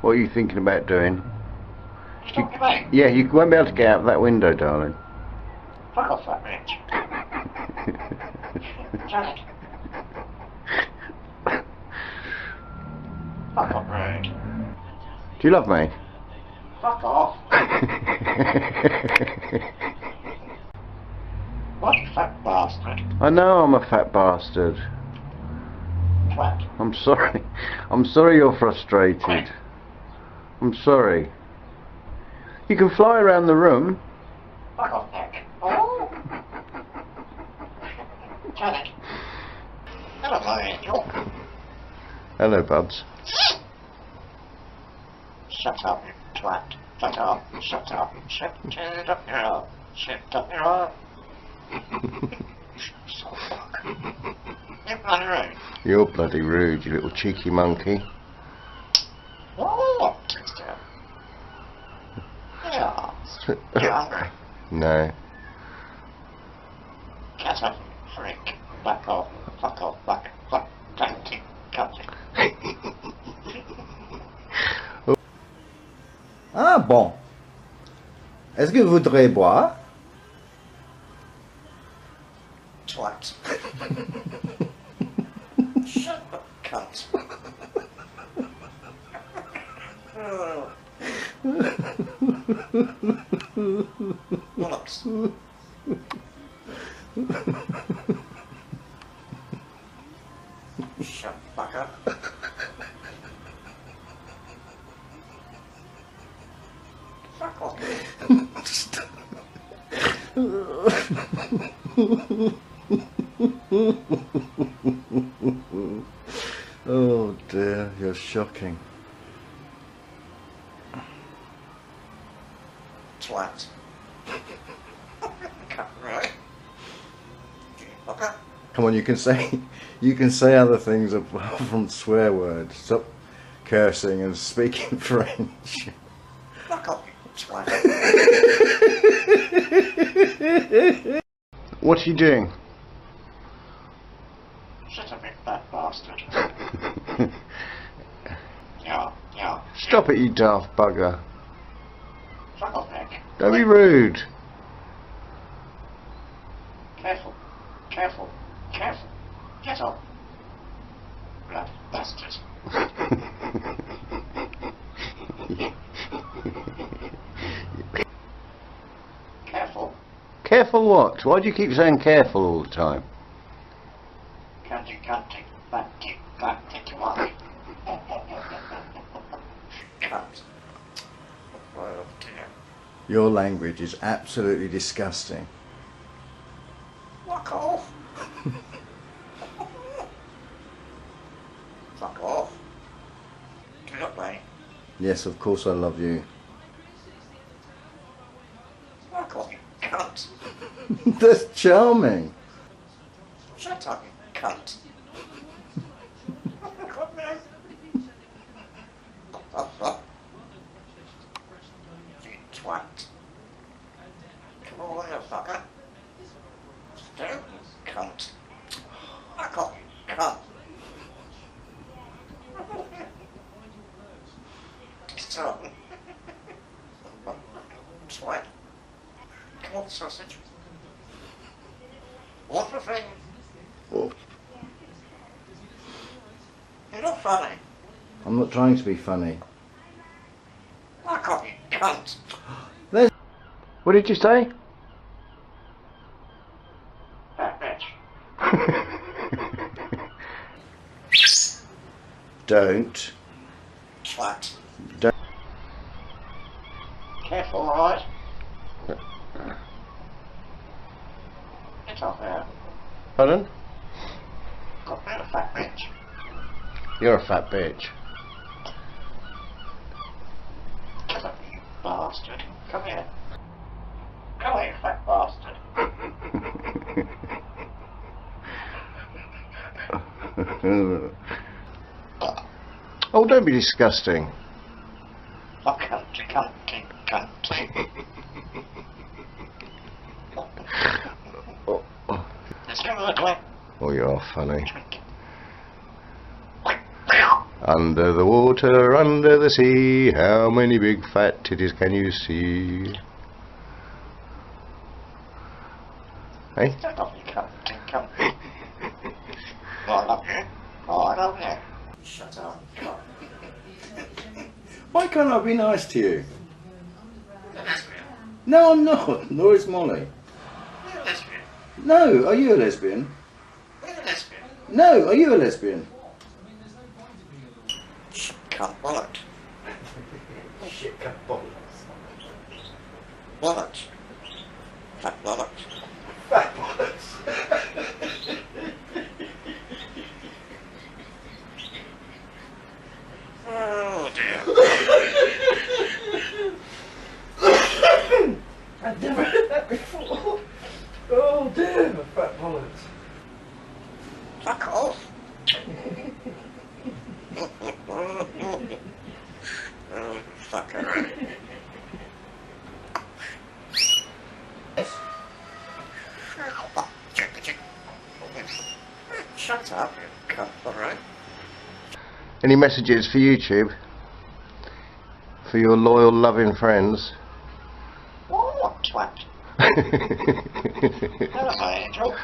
What are you thinking about doing? You talking about? Yeah, you won't be able to get out of that window, darling. Fuck off, that bitch. Janet. Fuck off, rude. Do you love me? Fuck off. What a fat bastard. I know I'm a fat bastard. Twat. I'm sorry. I'm sorry you're frustrated. Quit. I'm sorry. You can fly around the room. Fuck off, Nick. Oh. Janet. Hello, my angel. Hello, Bubs. Shut up, you twat. Shut up. Shut up. Shut up your ass. Shut up your ass. So fuck. You're bloody rude. You're bloody rude, you little cheeky monkey. What? Yeah. You're hungry. No. Get up, freak. Back off. Fuck off. Back. Fuck. Cunty. Cunty. Ah bon. Est-ce que vous voudrez boire? Twat. Shut up, cunt. Bollocks. Shut fuck up. Fuck off. Oh dear, you're shocking. Twat. Right. Okay. Come on, you can say other things apart from swear words. Stop cursing and speaking French. Fuck off, you twat. What are you doing? Shut up, you fat bastard. Yeah. Stop it, you daft bugger. Fuck off, Nick. Don't be rude. Careful. Careful. Careful. Get up. Bloody bastard. Careful. Careful what? Why do you keep saying careful all the time? Cunty, batty, twat. Cunt. Oh dear. Your language is absolutely disgusting. Fuck off. Fuck off. Do you not play? Yes, of course I love you. Fuck off, you cunt. That's charming. Shut up, you cunt. You twat. Come on, you fucker. Don't, you cunt. Fuck off, you cunt. Stop. Twat. Come on, sausage. What the thing? Oh, You're not funny. I'm not trying to be funny. Fuck off, you cunt. What did you say? Fat bitch. Don't. Twat. Don't. Careful, alright? Get off there. Pardon? Got rid of fat bitch. You're a fat bitch. Get up, you bastard. Come here. Come here, fat bastard. Oh, don't be disgusting. Oh, cunty, cunty, cunty. Let's go to the clip. Oh, you're funny. Under the water, under the sea, how many big fat titties can you see? Hey? Come. I love you. Shut up. Come. Why can't I be nice to you? No, I'm not. Nor is Molly. You're a lesbian. No, are you a lesbian? You're a lesbian. No, are you a lesbian? Cut wallet. Shit, cut bollocks. Wallet. Fat wallet. Fat bollocks. Oh dear. I've never heard that before. Oh dear, my fat bollocks. Fuck off. Fucker. Shut up, you cunt, alright? Any messages for YouTube? For your loyal, loving friends? What twat? Hello, my angel.